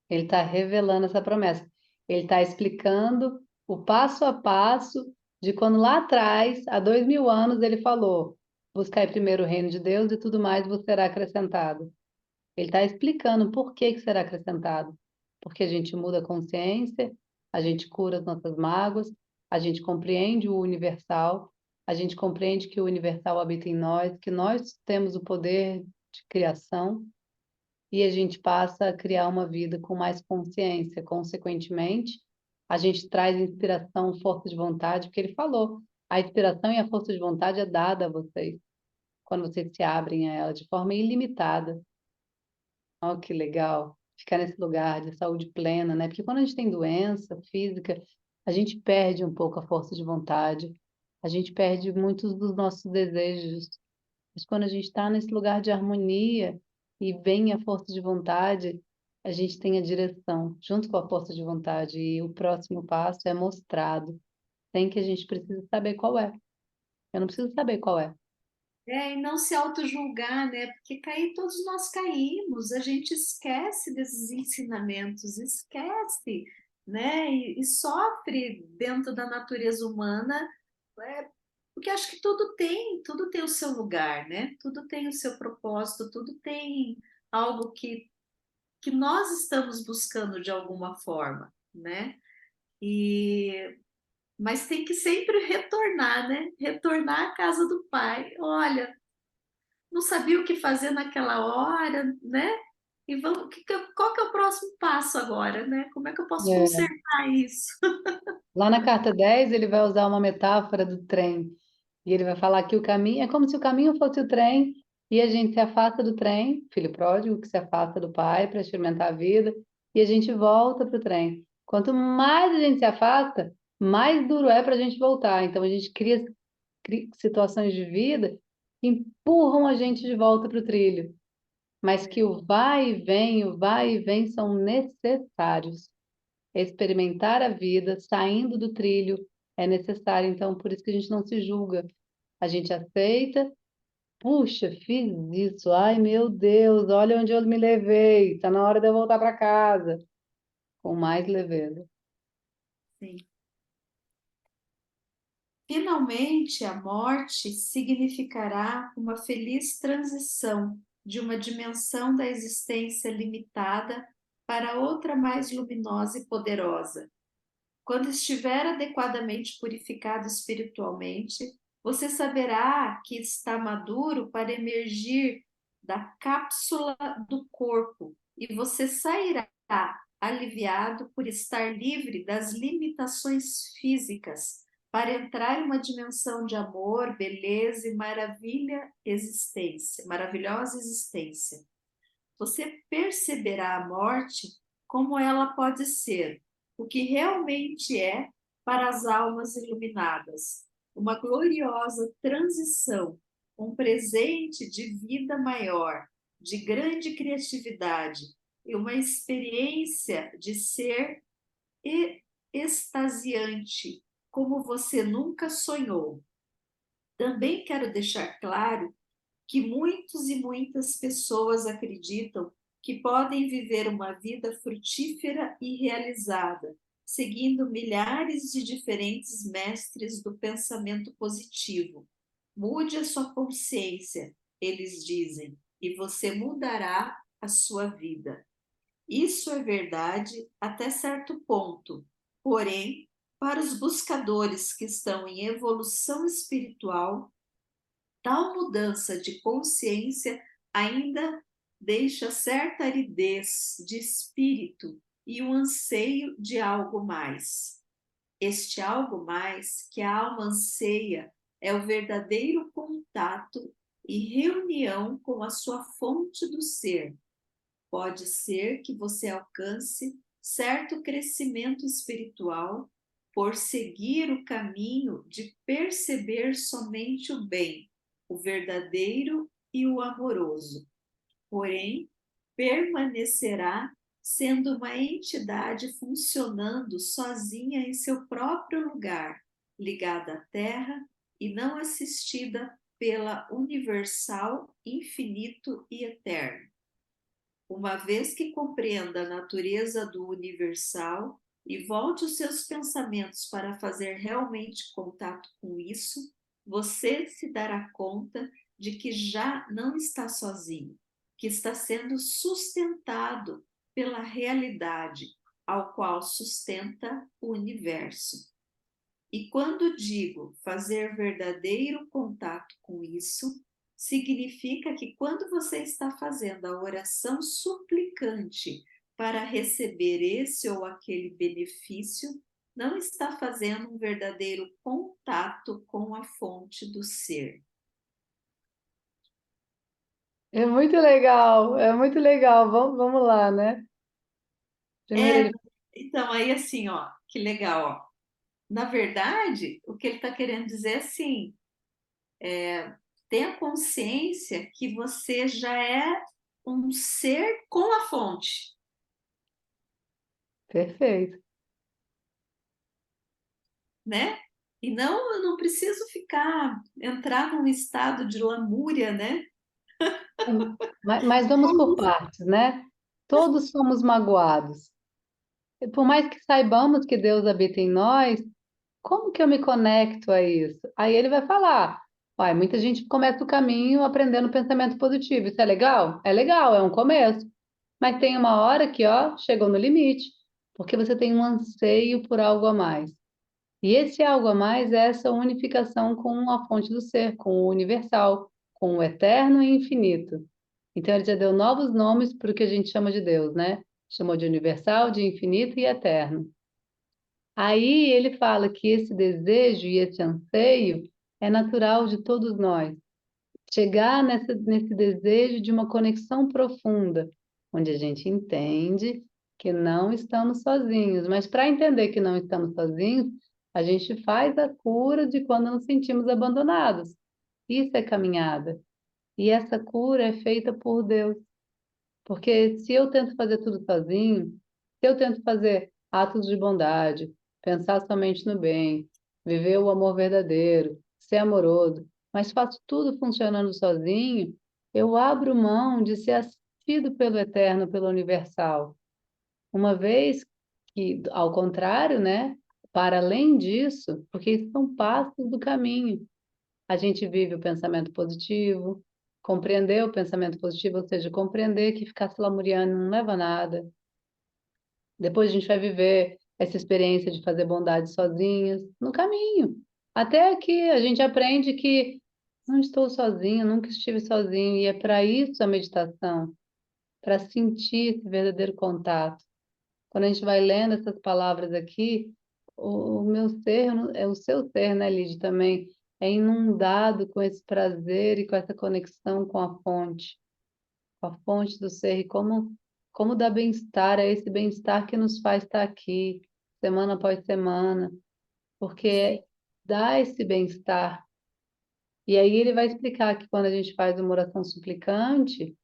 Ele está revelando essa promessa. Ele está explicando o passo a passo de quando lá atrás, há 2000 anos, ele falou: buscai primeiro o reino de Deus e tudo mais vos será acrescentado. Ele está explicando por que que será acrescentado. Porque a gente muda a consciência, a gente cura as nossas mágoas, a gente compreende o universal, a gente compreende que o universal habita em nós, que nós temos o poder de criação e a gente passa a criar uma vida com mais consciência. Consequentemente, a gente traz inspiração, força de vontade, porque ele falou, a inspiração e a força de vontade é dada a vocês, quando vocês se abrem a ela de forma ilimitada. Ó, que legal. Ficar nesse lugar de saúde plena, né? Porque quando a gente tem doença física, a gente perde um pouco a força de vontade, a gente perde muitos dos nossos desejos. Mas quando a gente está nesse lugar de harmonia e vem a força de vontade, a gente tem a direção junto com a força de vontade. E o próximo passo é mostrado. Tem que a gente precisa saber qual é. Eu não preciso saber qual é. É, e não se auto-julgar, né? Porque cair, todos nós caímos, a gente esquece desses ensinamentos, esquece, né? E sofre dentro da natureza humana, é, porque acho que tudo tem o seu lugar, né? Tudo tem o seu propósito, tudo tem algo que nós estamos buscando de alguma forma, né? E mas tem que sempre retornar, né? Retornar à casa do Pai. Olha, não sabia o que fazer naquela hora, né? E vamos, qual que é o próximo passo agora, né? Como é que eu posso É. consertar isso? Lá na carta 10 ele vai usar uma metáfora do trem. E ele vai falar que o caminho é como se o caminho fosse o trem e a gente se afasta do trem, filho pródigo que se afasta do pai para experimentar a vida, e a gente volta para o trem. Quanto mais a gente se afasta, mais duro é para a gente voltar. Então a gente cria situações de vida que empurram a gente de volta para o trilho, mas que o vai e vem são necessários. Experimentar a vida saindo do trilho é necessário, então por isso que a gente não se julga. A gente aceita, puxa, fiz isso, ai meu Deus, olha onde eu me levei, está na hora de eu voltar para casa, com mais leveza. Sim. Finalmente, a morte significará uma feliz transição de uma dimensão da existência limitada para outra mais luminosa e poderosa. Quando estiver adequadamente purificado espiritualmente, você saberá que está maduro para emergir da cápsula do corpo e você sairá aliviado por estar livre das limitações físicas para entrar em uma dimensão de amor, beleza e maravilhosa existência. Você perceberá a morte como ela pode ser, o que realmente é para as almas iluminadas, uma gloriosa transição, um presente de vida maior, de grande criatividade e uma experiência de ser extasiante, como você nunca sonhou. Também quero deixar claro que muitos e muitas pessoas acreditam que podem viver uma vida frutífera e realizada, seguindo milhares de diferentes mestres do pensamento positivo. Mude a sua consciência, eles dizem, e você mudará a sua vida. Isso é verdade até certo ponto, porém, para os buscadores que estão em evolução espiritual, tal mudança de consciência ainda deixa certa aridez de espírito e um anseio de algo mais. Este algo mais que a alma anseia é o verdadeiro contato e reunião com a sua fonte do ser. Pode ser que você alcance certo crescimento espiritual por seguir o caminho de perceber somente o bem, o verdadeiro e o amoroso. Porém, permanecerá sendo uma entidade funcionando sozinha em seu próprio lugar, ligada à Terra e não assistida pela universal, infinito e eterno. Uma vez que compreenda a natureza do universal e volte os seus pensamentos para fazer realmente contato com isso, você se dará conta de que já não está sozinho, que está sendo sustentado pela realidade, ao qual sustenta o universo. E quando digo fazer verdadeiro contato com isso, significa que quando você está fazendo a oração suplicante para receber esse ou aquele benefício, não está fazendo um verdadeiro contato com a fonte do ser. É muito legal, é muito legal. Vamos lá, né? Primeiro É, ele. então aí assim, ó, que legal, ó. Na verdade, o que ele está querendo dizer é assim, tenha consciência que você já é um ser com a fonte, Perfeito. né? E não, eu não preciso entrar num estado de lamúria, né? Mas vamos por partes, né? Todos somos magoados. E por mais que saibamos que Deus habita em nós, como que eu me conecto a isso? Aí ele vai falar: "Uai, muita gente começa o caminho aprendendo pensamento positivo. Isso é legal? É legal, é um começo. Mas tem uma hora que, ó, chegou no limite, porque você tem um anseio por algo a mais. E esse algo a mais é essa unificação com a fonte do ser, com o universal, com o eterno e infinito. Então ele já deu novos nomes para o que a gente chama de Deus, né? Chamou de universal, de infinito e eterno. Aí ele fala que esse desejo e esse anseio é natural de todos nós. Chegar nesse desejo de uma conexão profunda, onde a gente entende que não estamos sozinhos. Mas para entender que não estamos sozinhos, a gente faz a cura de quando nos sentimos abandonados. Isso é caminhada. E essa cura é feita por Deus. Porque se eu tento fazer tudo sozinho, se eu tento fazer atos de bondade, pensar somente no bem, viver o amor verdadeiro, ser amoroso, mas faço tudo funcionando sozinho, eu abro mão de ser assistido pelo Eterno, pelo Universal. Uma vez que, ao contrário, né? Para além disso, porque isso são passos do caminho. A gente vive o pensamento positivo, compreender o pensamento positivo, ou seja, compreender que ficar se lamuriando não leva a nada. Depois a gente vai viver essa experiência de fazer bondade sozinhos, no caminho. Até que a gente aprende que não estou sozinho, nunca estive sozinho, e é para isso a meditação, para sentir esse verdadeiro contato. Quando a gente vai lendo essas palavras aqui, o meu ser, é o seu ser, né, Lid, também, é inundado com esse prazer e com essa conexão com a fonte do ser, e como dá bem-estar, é esse bem-estar que nos faz estar aqui, semana após semana, Sim, porque dá esse bem-estar. E aí ele vai explicar que quando a gente faz uma oração suplicante,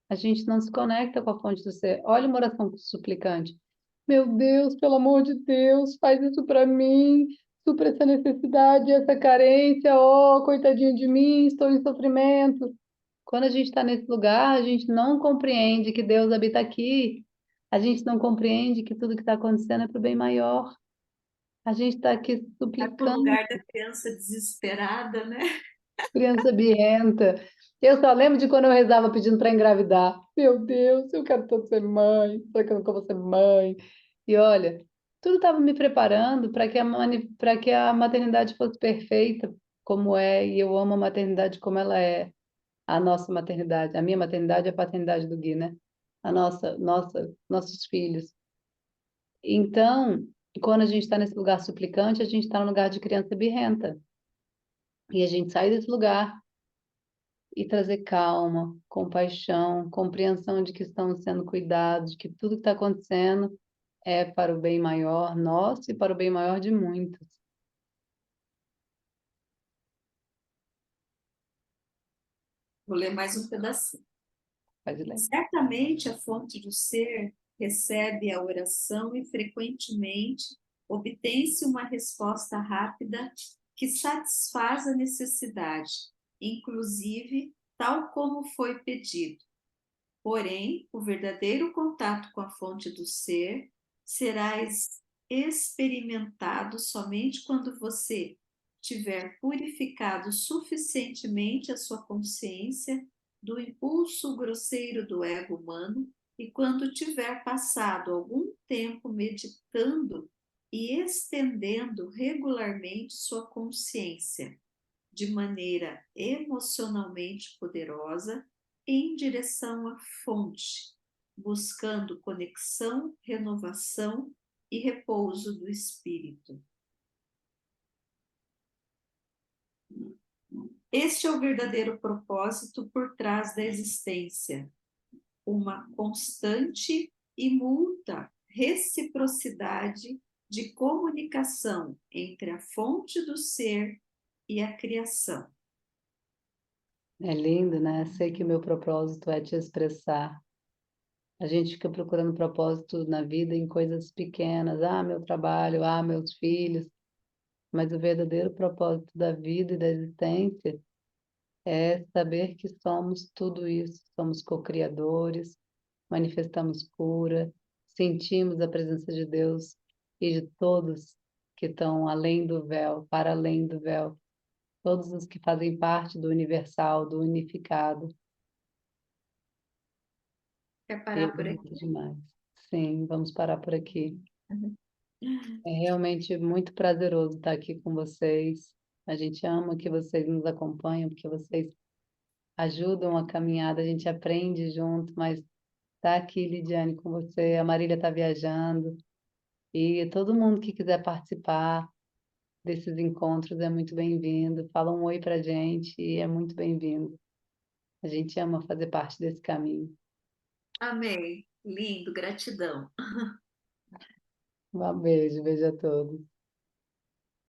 a gente não se conecta com a fonte do ser. Olha uma oração suplicante. Meu Deus, pelo amor de Deus, faz isso para mim. Supra essa necessidade, essa carência. Oh, coitadinho de mim, estou em sofrimento. Quando a gente está nesse lugar, a gente não compreende que Deus habita aqui. A gente não compreende que tudo que está acontecendo é para o bem maior. A gente está aqui vai para o suplicando, lugar da criança desesperada, né? criança birrenta. Eu só lembro de quando eu rezava pedindo para engravidar. Meu Deus, eu quero tanto ser mãe. Será que eu nunca vou ser mãe? E olha, tudo estava me preparando para que a maternidade fosse perfeita, como é, e eu amo a maternidade como ela é. A nossa maternidade, a minha maternidade é a paternidade do Gui, né? Nossos filhos. Então, quando a gente está nesse lugar suplicante, a gente está no lugar de criança birrenta. E a gente sai desse lugar e trazer calma, compaixão, compreensão de que estamos sendo cuidados, de que tudo que está acontecendo é para o bem maior nosso e para o bem maior de muitos. Vou ler mais um pedacinho. Pode ler. Certamente a fonte do ser recebe a oração e frequentemente obtém-se uma resposta rápida que satisfaz a necessidade, inclusive tal como foi pedido. Porém, o verdadeiro contato com a fonte do ser será experimentado somente quando você tiver purificado suficientemente a sua consciência do impulso grosseiro do ego humano e quando tiver passado algum tempo meditando e estendendo regularmente sua consciência de maneira emocionalmente poderosa em direção à fonte, buscando conexão, renovação e repouso do espírito. Este é o verdadeiro propósito por trás da existência, uma constante e mútua reciprocidade de comunicação entre a fonte do ser e a criação. É lindo, né? Sei que o meu propósito é te expressar. A gente fica procurando propósito na vida em coisas pequenas. Ah, meu trabalho, ah, meus filhos. Mas o verdadeiro propósito da vida e da existência é saber que somos tudo isso. Somos co-criadores, manifestamos cura, sentimos a presença de Deus e de todos que estão além do véu, para além do véu. Todos os que fazem parte do universal, do unificado. Quer E é parar por bonito aqui? demais. Sim, vamos parar por aqui. Uhum. É realmente muito prazeroso estar aqui com vocês. A gente ama que vocês nos acompanham, porque vocês ajudam a caminhada, a gente aprende junto, mas tá aqui, Lidiane, com você. A Marília está viajando. E todo mundo que quiser participar desses encontros é muito bem-vindo. Fala um oi pra gente e é muito bem-vindo. A gente ama fazer parte desse caminho. Amém. Lindo, gratidão. Um beijo, beijo a todos.